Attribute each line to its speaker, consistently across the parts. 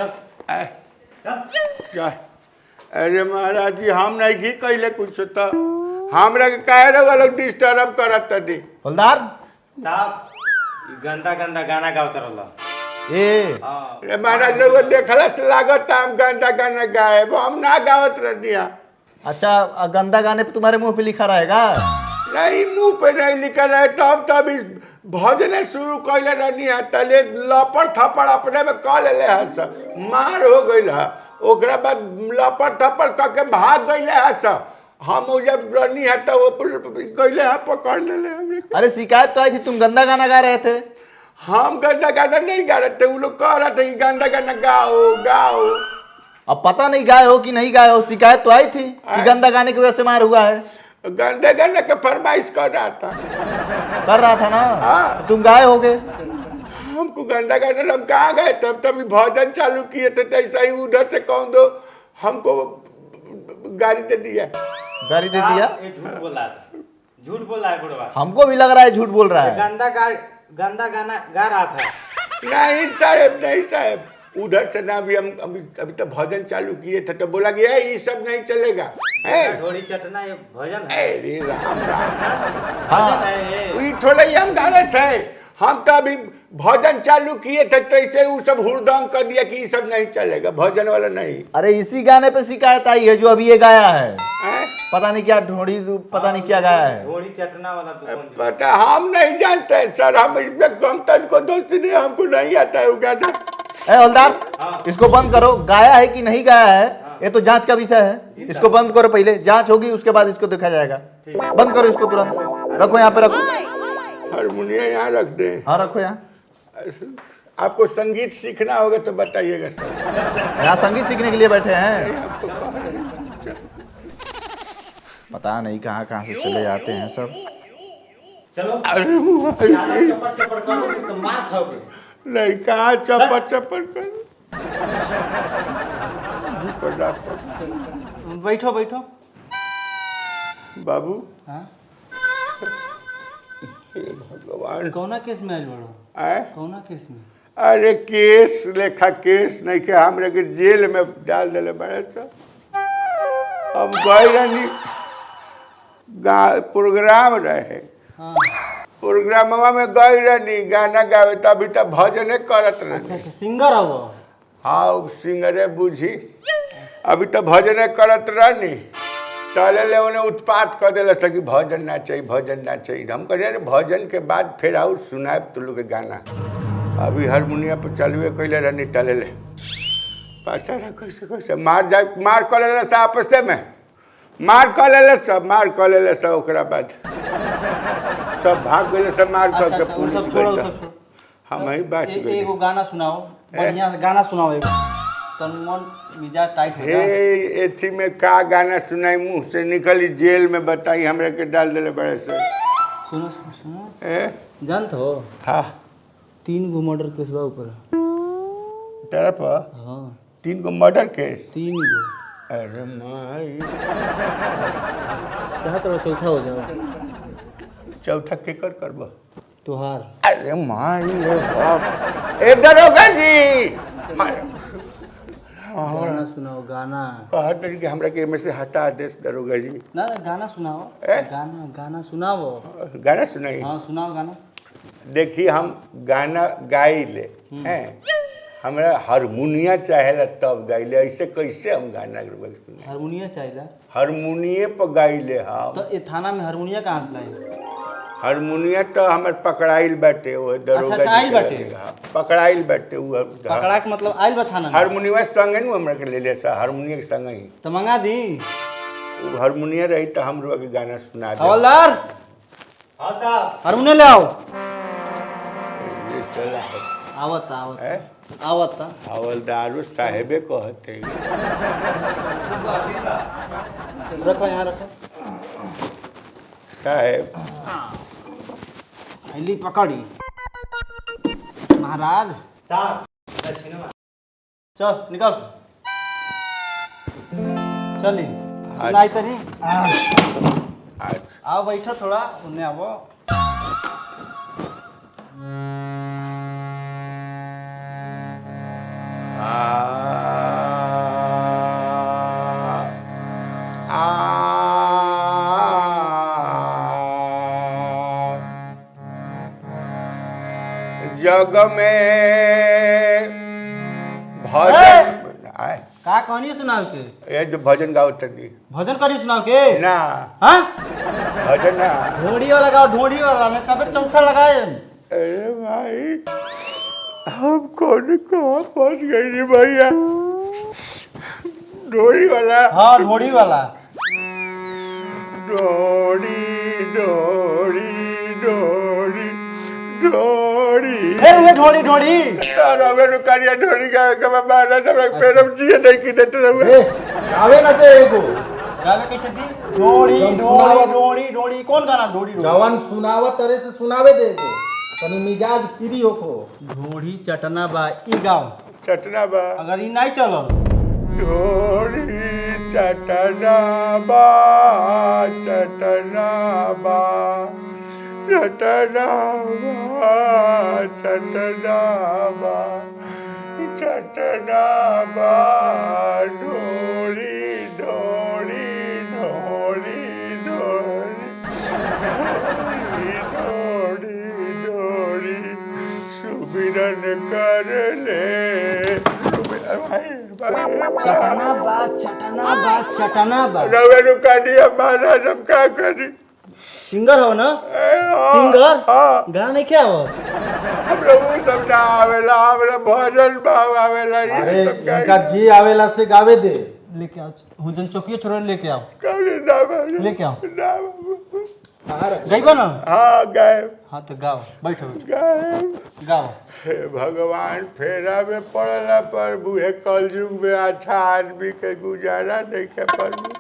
Speaker 1: चल। अरे महाराज जी हम नहीं घी कैले कुछ तो हमरा के काहे लोग डिस्टर्ब करत तनी
Speaker 2: हवलदार
Speaker 3: साहब गंदा गंदा गाना गावत रहला
Speaker 1: ए महाराज लोग देखला से लागत हम गंदा गाना गाए हम ना गावत रहनिया।
Speaker 2: अच्छा गंदा गाने पे तुम्हारे मुंह पे लिखा रहेगा?
Speaker 1: नहीं मुंह पे नहीं लिखा रहे तब तभी भजने शुरू कैले रहनिया तले लपड़ थप्पड़ अपने में कह ले मार हो गई है ओकरा बाद लपड़ थप्पड़ करके भाग गईले है हम जब रहनी है तो वो गईले है पकड़ ले हमरे।
Speaker 2: अरे शिकायत तो आई थी तुम गंदा गाना गा रहे थे।
Speaker 1: हम गंदा गाना नहीं गा रहे थे वो लोग कह रहे थे कि गंदा गाना गाओ गाओ।
Speaker 2: अब पता नहीं गाए हो कि नहीं गाए हो, शिकायत तो आई थी कि गंदा गाने की वजह से मार हुआ है।
Speaker 1: गंदे गाने के फरमाइश कर रहा
Speaker 2: था ना।
Speaker 1: हाँ।
Speaker 2: तुम गाए होगे।
Speaker 1: हमको गंदा गाना हम कहाँ गए तब तभी भजन चालू किए थे ऐसा ही उधर से कौन दो हमको गाड़ी दे दिया।
Speaker 2: गाड़ी दे दिया?
Speaker 3: झूठ बोल रहा है बुढ़वा।
Speaker 2: हमको भी लग रहा है झूठ बोल रहा है।
Speaker 3: गंदा गाना गा रहा था।
Speaker 1: नहीं साहब नहीं साहब उधर से ना भी हम अभी तो भजन चालू किए थे तो बोला गया ये सब नहीं चलेगा।
Speaker 3: ढोड़ी चटना ये भजन है।
Speaker 1: अरे राम राम
Speaker 3: भजन है ये।
Speaker 1: थोड़ा ही हम गा रहे थे हम तो अभी भजन चालू किए थे तो ऐसे वो सब हुड़दंग कर दिया कि ये सब नहीं चलेगा भजन वाला नहीं।
Speaker 2: अरे इसी गाने पे शिकायत आई है जो अभी ये गाया है। पता नहीं क्या ढोड़ी पता नहीं क्या गाया है।
Speaker 3: ढोड़ी चटना वाला तो
Speaker 1: पता हम नहीं जानते सर हम इसमें कम तन को दोस्ती नहीं हमको नहीं आता है वो गाना।
Speaker 2: हवलदार इसको बंद करो। गाया है कि नहीं गाया है ये तो जांच का विषय है। इसको बंद करो पहले जांच होगी उसके बाद इसको देखा जाएगा। बंद करो इसको तुरंत रखो यहाँ पे रखो।
Speaker 1: हारमोनिया यहाँ रख दे।
Speaker 2: हाँ रखो यहाँ।
Speaker 1: आपको संगीत सीखना होगा तो बताइएगा सर।
Speaker 2: यहाँ संगीत सीखने के लिए बैठे हैं। पता नहीं कहाँ कहाँ से चले जाते हैं सब।
Speaker 3: चलो चप्पड़ करो तो मार खाओगे।
Speaker 1: नहीं कहाँ चप्पड़ कर
Speaker 3: बैठो बैठो
Speaker 1: बाबू।
Speaker 3: हाँ?
Speaker 1: भगवान
Speaker 3: कौना केस में आयल बड़ो?
Speaker 1: आए
Speaker 3: कौना केस में?
Speaker 1: अरे केस लेखा केस नहीं के हमरे के जेल में डाल दिले बड़े सर। हम गए रहनी प्रोग्राम रहे।
Speaker 3: हाँ।
Speaker 1: प्रोग्राम में गए रहनी गाना गावे तभी तो भजने करत रहनी।
Speaker 3: अच्छा सिंगर है वो?
Speaker 1: हाँ सिंगरे बुझी अभी तो भजने करत रहनी तले ले उन्हें उत्पात कर दिला कि भजन ना चाहिए हम कह रहे भजन के बाद फिर आउ सुनाए तू लोग के गाना। अभी हारमोनिया पर चलुए कैले रहनी तले ले पता ना कैसे मार कर ले आपस में मार कर ले सब ओकरा बाद सब भाग गए सब मार करके पुलिस हम ही बच गए।
Speaker 3: एगो गाना सुनाओ बढ़िया गाना सुनाओ एगो तन मन मिजाज टाइट हो
Speaker 1: हे एथी में का गाना सुनाई मुंह से निकली जेल में बताई हमरे के डाल दिले बड़े से।
Speaker 3: सुनो सुनो जानत हो?
Speaker 1: हाँ
Speaker 3: 3 गो मर्डर केस बा ऊपर
Speaker 1: तेरा पर।
Speaker 3: हाँ
Speaker 1: 3 गो मर्डर केस।
Speaker 3: 3 गो।
Speaker 1: अरे माई
Speaker 3: चाहत रहो चौथा हो जाओ।
Speaker 1: चौथा केकर करबो
Speaker 3: तुहार।
Speaker 1: अरे माई रे बाप ए दरोगा जी
Speaker 3: गाना सुनाओ गाना।
Speaker 1: कहा तरीके हमरा के में से हटा दे दरोगा जी।
Speaker 3: ना गाना सुनाओ गाना सुनाओ।
Speaker 1: गाना सुनाई?
Speaker 3: हाँ सुनाओ गाना।
Speaker 1: देखिए हम गाना गाई ले हैं हमरा हारमोनिया चाहेला तब गाइले ऐसे कैसे हम गाना सुने।
Speaker 3: हारमोनिया चाहिए
Speaker 1: हारमोनिये पर गाइले। हाँ
Speaker 3: तो ये थाना में हारमोनिया कहाँ से लाई?
Speaker 1: हारमोनिया तो हमर पकड़ाइल बाटे वो दरोगा
Speaker 3: अच्छा, आइल बाटे?
Speaker 1: पकड़ाइल बाटे वो
Speaker 3: पकड़ा के मतलब आइल बा थाना में?
Speaker 1: हारमोनिया संगे नु हमरा के ले ले सा हारमोनिया के संगे ही
Speaker 3: तो मंगा दी।
Speaker 1: हारमोनिया रही तो हम लोग के गाना सुना दे।
Speaker 3: हवलदार। हाँ साहब हारमोनिया ले आओ।
Speaker 1: ये चला है
Speaker 3: आवता
Speaker 1: हवलदारो साहेबे कहते
Speaker 3: रखो यहाँ रखो
Speaker 1: साहेब।
Speaker 3: ली पकड़ी महाराज साहब चल निकल चली सुनाई तरी।
Speaker 1: अच्छा
Speaker 3: आओ बैठो थोड़ा उन्हें आओ।
Speaker 1: हाँ जग में भजन आए
Speaker 3: का कहानी सुनाओ के
Speaker 1: ये जो भजन गाओ तनी
Speaker 3: भजन करी सुनाओ के
Speaker 1: ना
Speaker 3: हाँ
Speaker 1: भजन ना
Speaker 3: ढोड़ी वाला लगाओ ढोड़ी वाला मैं कभी चौथा लगाए
Speaker 1: अरे भाई हम कौन कहाँ फंस गए रे भैया डोरी वाला
Speaker 3: हाँ ढोड़ी वाला
Speaker 1: डोरी डोरी डोरी डोरी
Speaker 3: फिर हुए ढोड़ी ढोड़ी
Speaker 1: यार हमें रुकारिया डोरी का मैं मारा था मैं पैरम जिए नहीं की देते रहे
Speaker 2: आवे ना ते एगो
Speaker 3: गावे कैसे दी ढोड़ी ढोड़ी ढोड़ी ढोड़ी कौन गाना ढोड़ी ढोड़ी
Speaker 2: जवान सुनावा तरह से सुनावे दे एगो तनी मिजाज फ्री होखो
Speaker 3: ढोड़ी चटना बा ई गाँव
Speaker 1: चटना बा
Speaker 3: अगर ई नहीं चलो
Speaker 1: डोरी चटना बा चटना बा चटना बा चटना बा चटना बा डोरी डोरी डोरी डोरी डोरी डोरी सुमिरन कर ले
Speaker 3: चटना बा चटना बा चटना बा
Speaker 1: रवे रुकानी हमारा सब क्या करी
Speaker 3: सिंगर हो ना सिंगर गाना नहीं क्या हो
Speaker 1: हम लोग सब ना आवेला हमरा भजन भाव आवेला ये
Speaker 2: अरे
Speaker 1: सब क्या
Speaker 2: इनका जी आवेला से गावे दे
Speaker 3: लेके आओ हुजन चौकिया छोड़ लेके आओ
Speaker 1: कभी ना बाबू
Speaker 3: लेके आओ
Speaker 1: ना बाबू
Speaker 3: गईबा ना
Speaker 1: हाँ गए
Speaker 3: हाँ तो गाओ बैठो
Speaker 1: गए
Speaker 3: गाओ
Speaker 1: हे भगवान फेरा में पड़ला पर बुहे कलयुग में अच्छा आदमी के गुजारा नहीं के प्रभु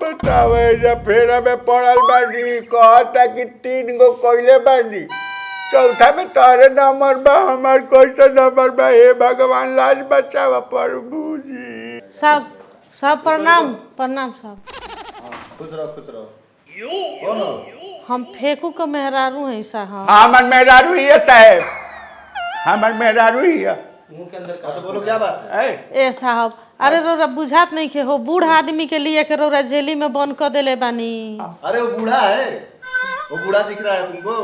Speaker 1: बतावे जब फेरा में पड़ल बानी कहता कि 3 गो कोयले बानी चौथा में तारे नंबर बा हमार कैसे नंबर बा हे भगवान लाज बचावा प्रभु जी
Speaker 4: साहब साहब प्रणाम प्रणाम साहब
Speaker 2: खुश रहो कौन हो
Speaker 4: हम फेंकू के मेहरारू हैं साहब
Speaker 1: हमार मेहरारू ही है साहेब हमार मेहरारू ही है
Speaker 3: मुंह के अंदर
Speaker 2: तो बोलो क्या बात है
Speaker 1: ए,
Speaker 4: ए साहब अरे रोरा बुझात नहीं के हो बूढ़ आदमी के लिए के रोरा जेली में बंद कर देले बानी
Speaker 2: अरे वो बूढ़ा है वो बूढ़ा दिख रहा है तुमको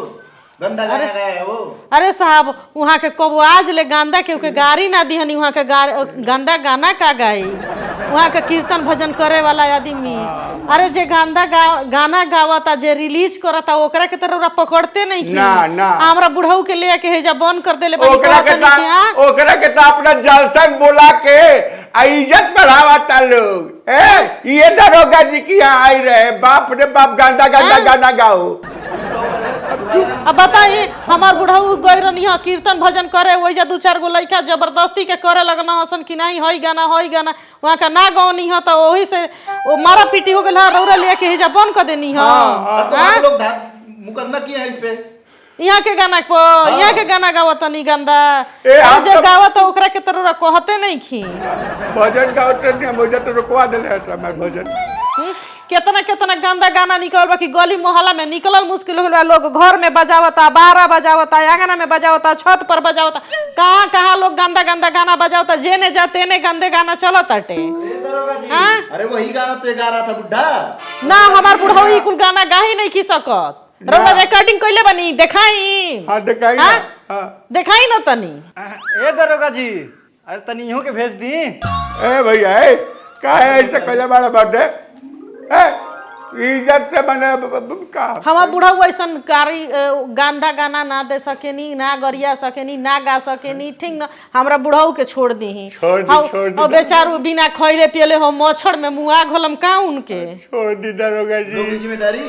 Speaker 2: गंदा गाना गया है वो
Speaker 4: अरे साहब वहाँ के कब आज ले गांदा के गाड़ी ना दिहनी वहाँ के गंदा गाना का गाई वहाँ के कीर्तन भजन करे वाला आदमी अरे जे गाना गावता जे रिलीज करता ओकरा के तरह पकड़ते नहीं की
Speaker 1: ना, ना।
Speaker 4: हमरा बुढ़ऊ के लेके हेजा बंद कर देले बानी
Speaker 1: ओकरा के तो अपना जलसा में बोला के आ इज्जत बढ़ावाता लोग ये दरोगा जी की यहाँ आई रहे बाप रे बाप गंदा गंदा गाना गाओ
Speaker 4: अब बताइए हमार बुढ़ऊ गई रही कीर्तन भजन करे वही 2-4 गो लड़का जबरदस्ती के करे लगना हसन कि नहीं हई गाना वहाँ का ना गौनी हो तो वही से वो मारा पीटी हो गया रौरा लेके हिजा बंद कर देनी हो
Speaker 2: तो आप लोग मुकदमा किए हैं इस पे
Speaker 4: यहाँ के गाना गावत तनी गंदा
Speaker 1: हम
Speaker 4: जे
Speaker 1: तो-
Speaker 4: गावत ओकरा के तरह कहते नहीं खी
Speaker 1: भजन गाओ तो मुझे तो रुकवा दिले हमारे भजन
Speaker 4: कितना गंदा गाना निकल बा कि गली मोहल्ला में निकलल मुश्किल हो गया लोग घर में बजावता बारह बजावता आंगना में बजावता छत पर बजावता कहाँ कहाँ लोग गंदा गंदा गाना बजावता जेने जाते ने गंदे गाना चलत अटे
Speaker 2: अरे वही गाना तो गा रहा था बुढ़ा
Speaker 4: ना हमार बुढ़ऊ ई कुल गाना गा ही नहीं की सकत रउआ रिकॉर्डिंग कइले बनी देखाई
Speaker 1: हाँ दिखाई
Speaker 4: हाँ?
Speaker 1: ना हाँ।
Speaker 4: देखाई ना तनी
Speaker 3: ए दरोगा जी अरे तनी इहो के भेज दी
Speaker 1: ए भैया का है ऐसे कहले बड़ा बर्थडे इज्जत से बने का
Speaker 4: हमार बुढ़ऊ ऐसन कारी गांधा गाना ना दे सकेनी ना गरिया सकेनी ना गा सकेनी ठीक ना हमरा बुढ़ऊ के छोड़ दी
Speaker 1: छोड़ दी।
Speaker 4: और बेचारू बिना खइले पियले हो मच्छर में मुआ घोलम का उनके
Speaker 1: छोड़ दी दरोगा
Speaker 2: लोग की
Speaker 1: जी
Speaker 2: जिम्मेदारी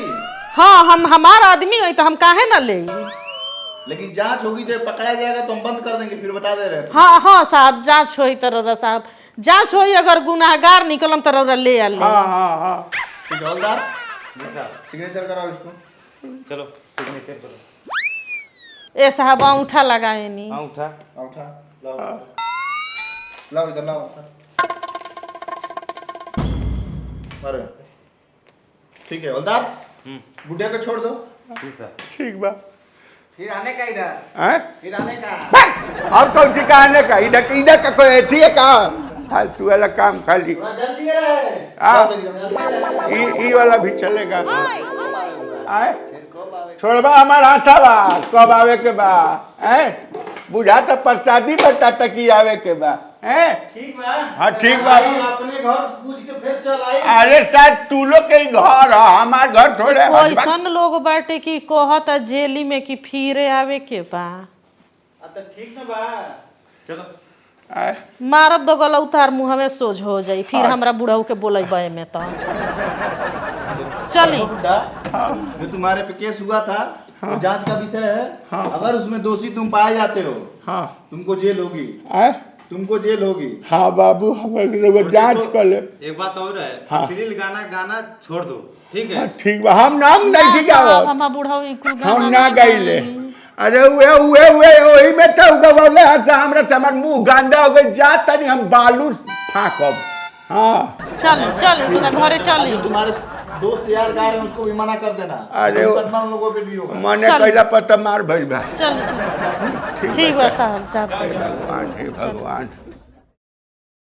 Speaker 4: हाँ हम हमार आदमी है तो हम काहे ना ले
Speaker 2: लेकिन जांच होगी तो पकड़ा जाएगा तो हम बंद कर देंगे फिर बता दे रहे हैं
Speaker 4: हाँ हाँ साहब जांच होई तरह साहब जांच होई अगर गुनाहगार निकलम तरह ले आ ले
Speaker 1: हाँ हाँ हाँ
Speaker 2: ठीक है हवलदार सिग्नेचर कराओ इसको
Speaker 3: चलो सिग्नेचर करो
Speaker 4: ए साहब अंगूठा लगाए नी
Speaker 3: हाँ उठा
Speaker 2: उठा लाओ लाओ इधर लाओ अरे ठीक है हवलदार बुढ़िया को छोड़ दो
Speaker 3: ठीक है
Speaker 1: ठीक बा
Speaker 3: फिर आने का इधर
Speaker 1: हैं
Speaker 3: फिर आने का
Speaker 1: अब कौन सी कहानी का इधर का कोई ठीक है का फालतू वाला काम खाली
Speaker 3: जल्दी है
Speaker 1: हाँ ई वाला भी चलेगा आए छोड़बा हमार हाथावा कब आवे के बा हैं बुझा तो प्रसादी बटा तकी आवे के बा हैं
Speaker 3: ठीक बा
Speaker 1: हाँ ठीक बा
Speaker 2: अपने घर से पूछ के फिर चल आई
Speaker 1: अरे शायद तू लोग के ही घर है हमार घर थोड़े है।
Speaker 4: ऐसन लोग बाटे कि कहत जेली में कि फिरे आवे के बा
Speaker 3: तो ठीक न बा चलो
Speaker 1: आय,
Speaker 4: मारब दो गला उतार मुँह में सोझ हो जाई फिर हमरा बुढ़ऊ के बोलेबे में तो चली
Speaker 2: बुड्ढा जो तुम्हारे पे केस हुआ था वो जांच का विषय है अगर उसमें दोषी तुम पाए जाते हो
Speaker 1: हाँ
Speaker 2: तुमको जेल होगी
Speaker 1: आय,
Speaker 2: तुमको जेल होगी।
Speaker 1: हाँ बाबू हमारे जांच कर ले
Speaker 5: एक बात और है
Speaker 1: हाँ।
Speaker 5: अश्लील गाना गाना छोड़ दो ठीक है
Speaker 1: हाँ, ठीक बा हम नाम नहीं
Speaker 4: ना
Speaker 1: ठीक
Speaker 4: साहब, हमार बुढ़ऊ ई कुल गाना
Speaker 1: हम ना
Speaker 4: नहीं
Speaker 1: गईले
Speaker 4: गाई।
Speaker 1: अरे उहे वही में तो गवले हसा हमरा से हमर मुंह गांडा हो गई जा तनी हम बालू फाकब हाँ
Speaker 4: चल चल तू घरे चली
Speaker 2: जो तुम्हारे दोस्त यार गा रहे हैं उसको भी मना कर देना।
Speaker 1: अरे वो-
Speaker 2: मुकदमा उन लोगों पे भी होगा।
Speaker 1: मने
Speaker 4: चल।
Speaker 1: कैला पर तो मार भइल बा
Speaker 4: चल ठीक बा साहब जाते
Speaker 1: हे भगवान हे भगवान